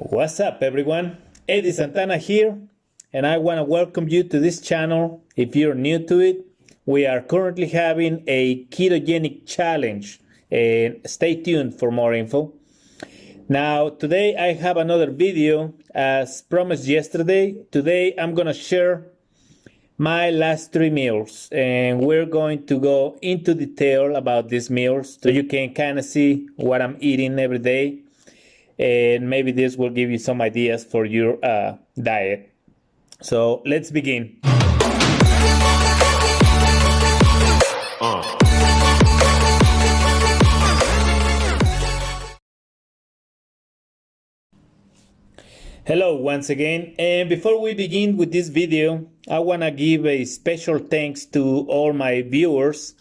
What's up, everyone? Eddie Santana here, and I want to welcome you to this channel. If you're new to it, we are currently having a ketogenic challenge, and stay tuned for more info. Now, today I have another video. As promised yesterday, today I'm going to share my last 3 meals, and we're going to go into detail about these meals so you can kind of see what I'm eating every day, and maybe this will give you some ideas for your diet. So let's begin. Hello once again, and before we begin with this video, I want to give a special thanks to all my viewers,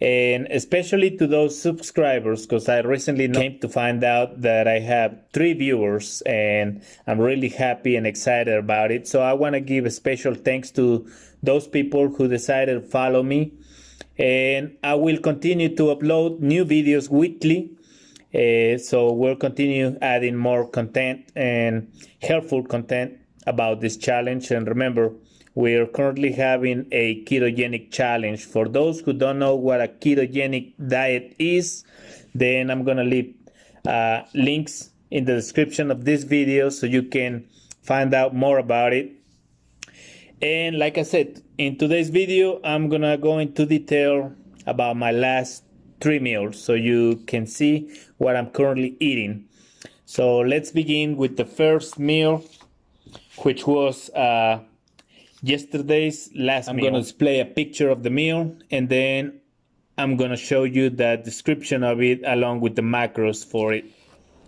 and especially to those subscribers, because I recently came to find out that I have 3 viewers, and I'm really happy and excited about it. So I want to give a special thanks to those people who decided to follow me, and I will continue to upload new videos weekly. So we'll continue adding more content and helpful content about this challenge. And remember, we're currently having a ketogenic challenge. For those who don't know what a ketogenic diet is, then I'm going to leave links in the description of this video so you can find out more about it. And like I said, in today's video, I'm going to go into detail about my last 3 meals so you can see what I'm currently eating. So let's begin with the first meal, which was yesterday's last meal. I'm going to display a picture of the meal, and then I'm going to show you the description of it along with the macros for it.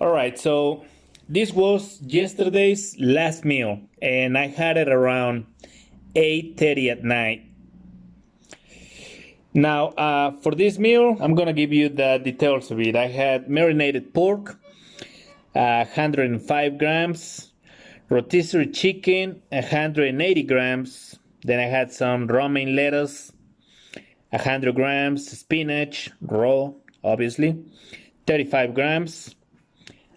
All right, so this was yesterday's last meal, and I had it around 8:30 at night. Now, for this meal, I'm going to give you the details of it. I had marinated pork, 105 grams, rotisserie chicken, 180 grams. Then I had some romaine lettuce, 100 grams, spinach, raw, obviously, 35 grams.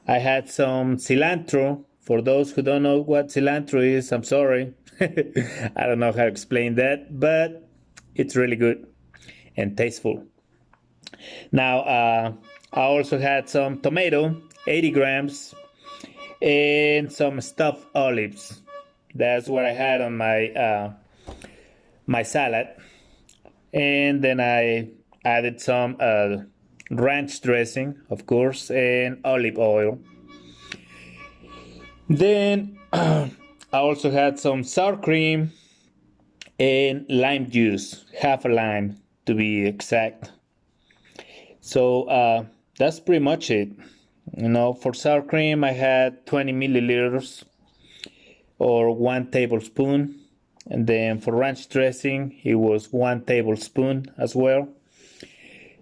I had some cilantro. For those who don't know what cilantro is, I'm sorry. I don't know how to explain that, but it's really good and tasteful. Now, I also had some tomato, 80 grams, and some stuffed olives. That's what I had on my my salad. And then I added some ranch dressing, of course, and olive oil. Then I also had some sour cream and lime juice, half a lime to be exact. So that's pretty much it. You know, for sour cream, I had 20 milliliters or 1 tablespoon. And then for ranch dressing, it was 1 tablespoon as well.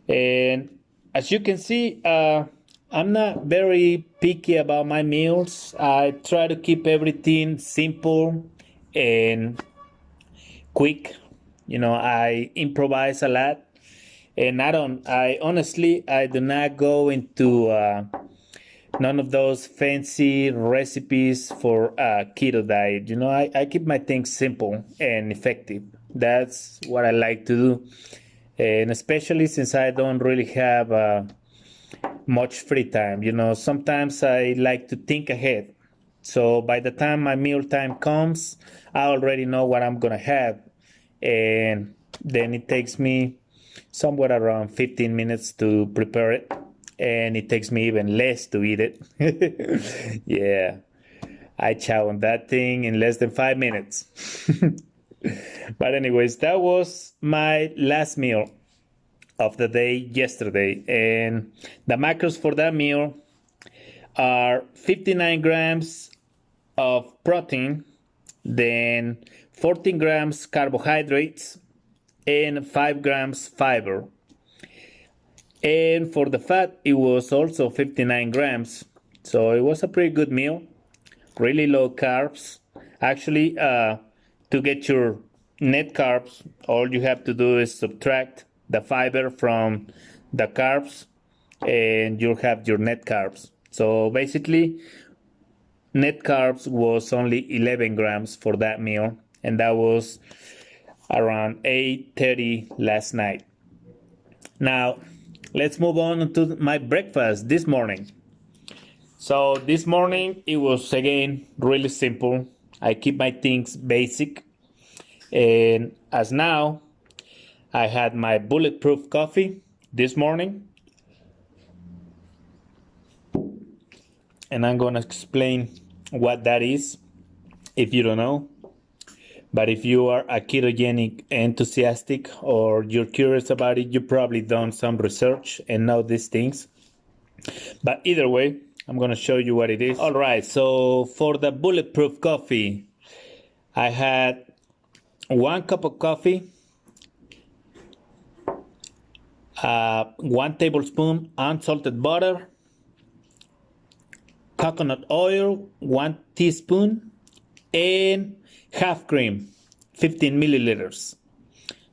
And as you can see, I'm not very picky about my meals. I try to keep everything simple and quick. You know, I improvise a lot, and I honestly do not go into none of those fancy recipes for keto diet. You know, I keep my things simple and effective. That's what I like to do. And especially since I don't really have much free time. You know, sometimes I like to think ahead. So by the time my meal time comes, I already know what I'm going to have. And then it takes me somewhere around 15 minutes to prepare it. And it takes me even less to eat it. Yeah, I chow on that thing in less than 5 minutes. But anyways, that was my last meal of the day yesterday. And the macros for that meal are 59 grams of protein, then 14 grams carbohydrates, and 5 grams fiber. And for the fat, it was also 59 grams. So it was a pretty good meal. Really low carbs. Actually, to get your net carbs, all you have to do is subtract the fiber from the carbs, and you'll have your net carbs. So basically, net carbs was only 11 grams for that meal, and that was around 8:30 last night. Now, let's move on to my breakfast this morning. So this morning it was again really simple. I keep my things basic, and as now I had my bulletproof coffee this morning, and I'm gonna explain what that is if you don't know. But if you are a ketogenic enthusiastic or you're curious about it, you probably done some research and know these things. But either way, I'm going to show you what it is. All right, so for the bulletproof coffee, I had 1 cup of coffee, 1 tablespoon unsalted butter, coconut oil, 1 teaspoon, and half cream, 15 milliliters.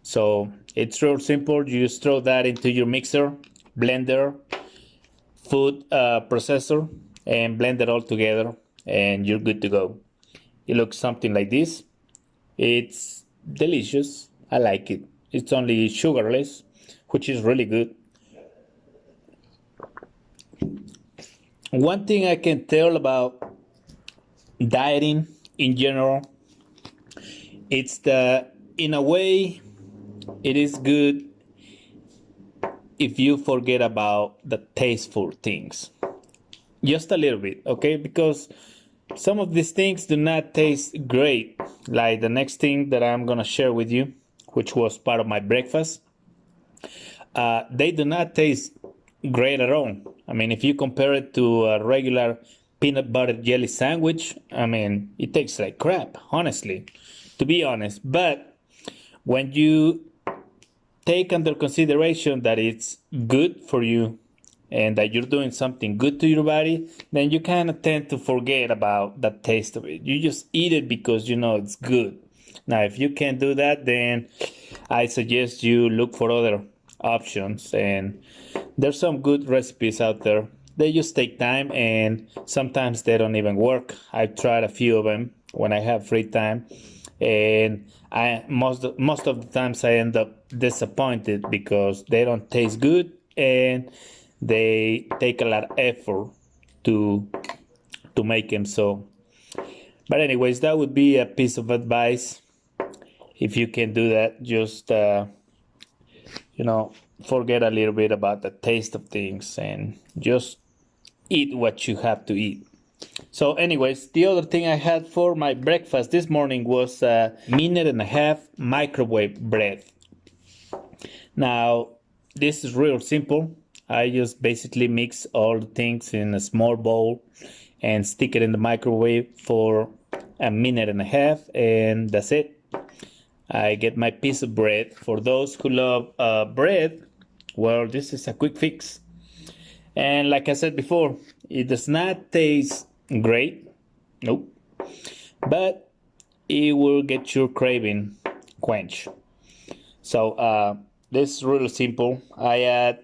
So it's real simple. You just throw that into your mixer, blender, food processor, and blend it all together, and you're good to go. It looks something like this. It's delicious. I like it. It's only sugarless, which is really good. One thing I can tell about dieting in general, it's that in a way it is good if you forget about the tasteful things just a little bit, okay? Because some of these things do not taste great, like the next thing that I'm gonna share with you, which was part of my breakfast. They do not taste great at all. I mean, if you compare it to a regular peanut butter jelly sandwich, I mean, it tastes like crap, honestly, to be honest. But when you take under consideration that it's good for you and that you're doing something good to your body, then you kind of tend to forget about the taste of it. You just eat it because you know it's good. Now, if you can't do that, then I suggest you look for other options, and there's some good recipes out there. They just take time, and sometimes they don't even work. I've tried a few of them when I have free time, and most of the times I end up disappointed because they don't taste good and they take a lot of effort to make them. So, but anyways, that would be a piece of advice. If you can do that, just forget a little bit about the taste of things and just eat what you have to eat. So anyways, the other thing I had for my breakfast this morning was a 1.5-minute microwave bread. Now, this is real simple. I just basically mix all the things in a small bowl and stick it in the microwave for 1.5 minutes, and that's it. I get my piece of bread. For those who love bread, well, this is a quick fix. And like I said before, it does not taste great, nope, but it will get your craving quenched. So this is really simple. I add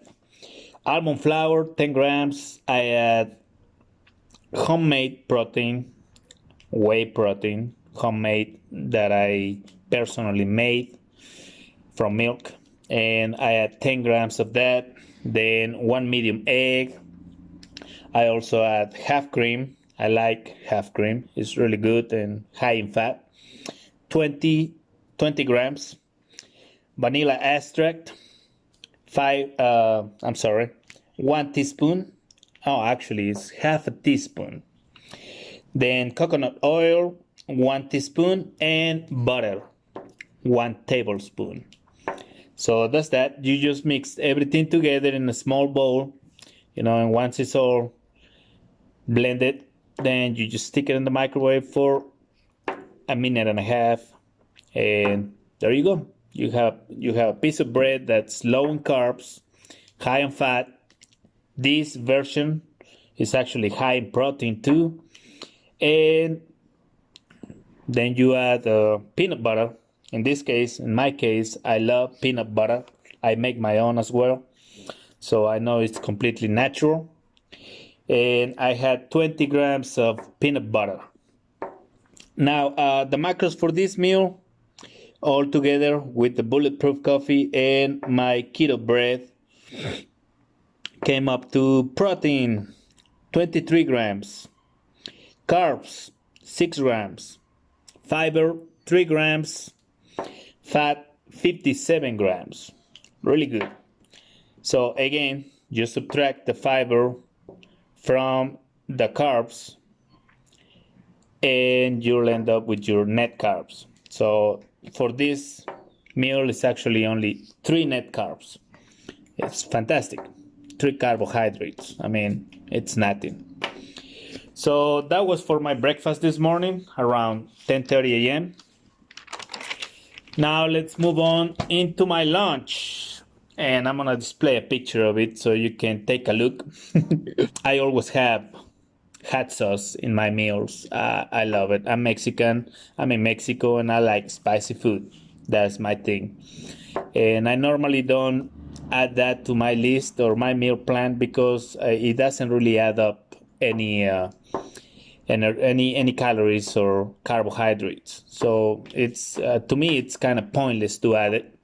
almond flour, 10 grams. I add homemade protein, whey protein, homemade, that I personally made from milk, and I add 10 grams of that. Then 1 medium egg. I also add half cream. I like half cream. It's really good and high in fat. 20 grams. Vanilla extract. 1 teaspoon. Oh, actually, it's half a teaspoon. Then coconut oil, 1 teaspoon, and butter, 1 tablespoon. So that's that. You just mix everything together in a small bowl, and once it's all blended, then you just stick it in the microwave for 1.5 minutes, and there you go. You have a piece of bread that's low in carbs, high in fat. This version is actually high in protein too, and then you add peanut butter. In my case, I love peanut butter. I make my own as well, so I know it's completely natural. and I had 20 grams of peanut butter. Now, the macros for this meal, all together with the bulletproof coffee and my keto bread, came up to protein 23 grams, carbs 6 grams, fiber 3 grams, fat 57 grams. Really good. So again, you subtract the fiber from the carbs and you'll end up with your net carbs. So for this meal, it's actually only 3 net carbs. It's fantastic. 3 carbohydrates. I mean, it's nothing. So that was for my breakfast this morning around 10:30 a.m. Now let's move on into my lunch. And I'm gonna display a picture of it so you can take a look. I always have hot sauce in my meals. I love it. I'm Mexican. I'm in Mexico and I like spicy food. That's my thing. And I normally don't add that to my list or my meal plan because it doesn't really add up any calories or carbohydrates. So it's to me it's kind of pointless to add it.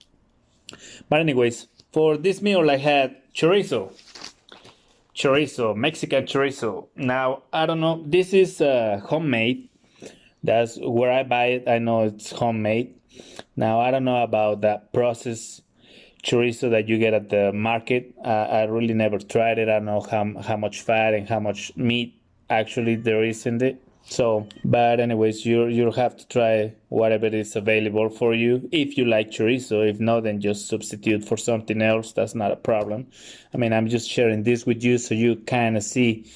But anyways, for this meal I had chorizo, Mexican chorizo. Now I don't know. This is homemade. That's where I buy it. I know it's homemade. Now I don't know about that processed chorizo that you get at the market. I really never tried it. I don't know how much fat and how much meat actually there is in it. So, but anyways, you'll have to try whatever is available for you. If you like chorizo, if not, then just substitute for something else. That's not a problem. I mean, I'm just sharing this with you so you kind of see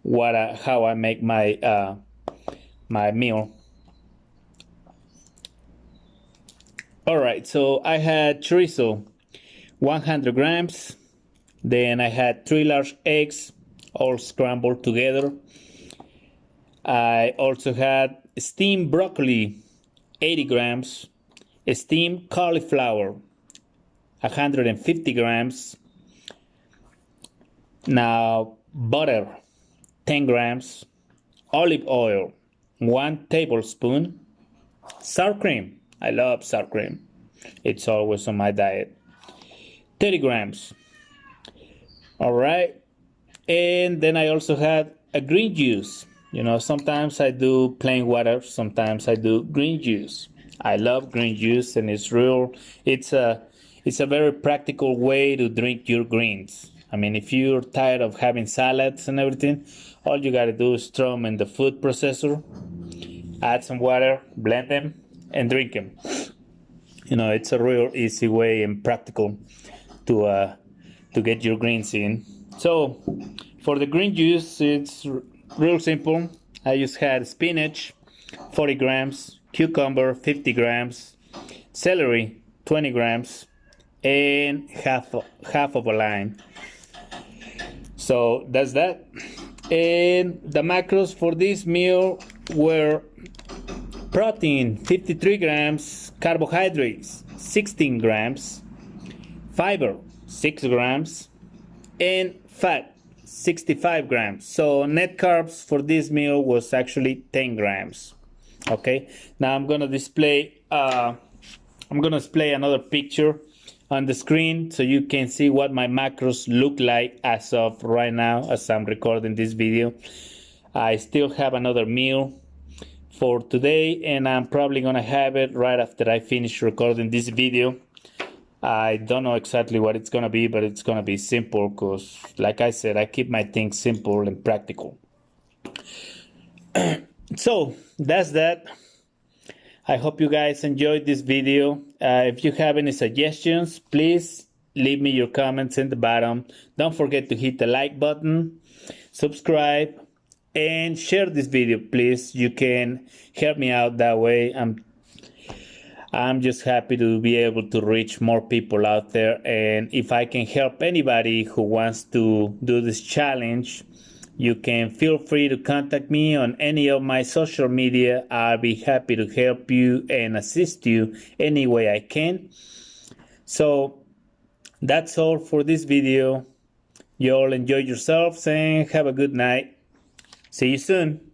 how I make my my meal. All right, so I had chorizo, 100 grams. Then I had 3 large eggs, all scrambled together. I also had steamed broccoli, 80 grams, steamed cauliflower, 150 grams. Now, butter, 10 grams, olive oil, 1 tablespoon, sour cream. I love sour cream. It's always on my diet. 30 grams. All right. And then I also had a green juice. You know, sometimes I do plain water, sometimes I do green juice. I love green juice and it's a very practical way to drink your greens. I mean, if you're tired of having salads and everything, all you gotta do is throw them in the food processor, add some water, blend them, and drink them. You know, it's a real easy way and practical to get your greens in. So, for the green juice, it's real simple. I just had spinach, 40 grams, cucumber, 50 grams, celery, 20 grams, and half of a lime. So that's that. And the macros for this meal were protein, 53 grams, carbohydrates, 16 grams, fiber, 6 grams, and fat, 65 grams. So net carbs for this meal was actually 10 grams. Okay, now I'm gonna display another picture on the screen so you can see what my macros look like as of right now as I'm recording this video. I still have another meal for today and I'm probably gonna have it right after I finish recording this video. I don't know exactly what it's gonna be, but it's gonna be simple because, like I said, I keep my things simple and practical. So that's that. I hope you guys enjoyed this video. If you have any suggestions, please leave me your comments in the bottom. Don't forget to hit the like button, subscribe, and share this video, please. You can help me out that way. I'm just happy to be able to reach more people out there. And if I can help anybody who wants to do this challenge, you can feel free to contact me on any of my social media. I'll be happy to help you and assist you any way I can. So that's all for this video. You all enjoy yourselves and have a good night. See you soon.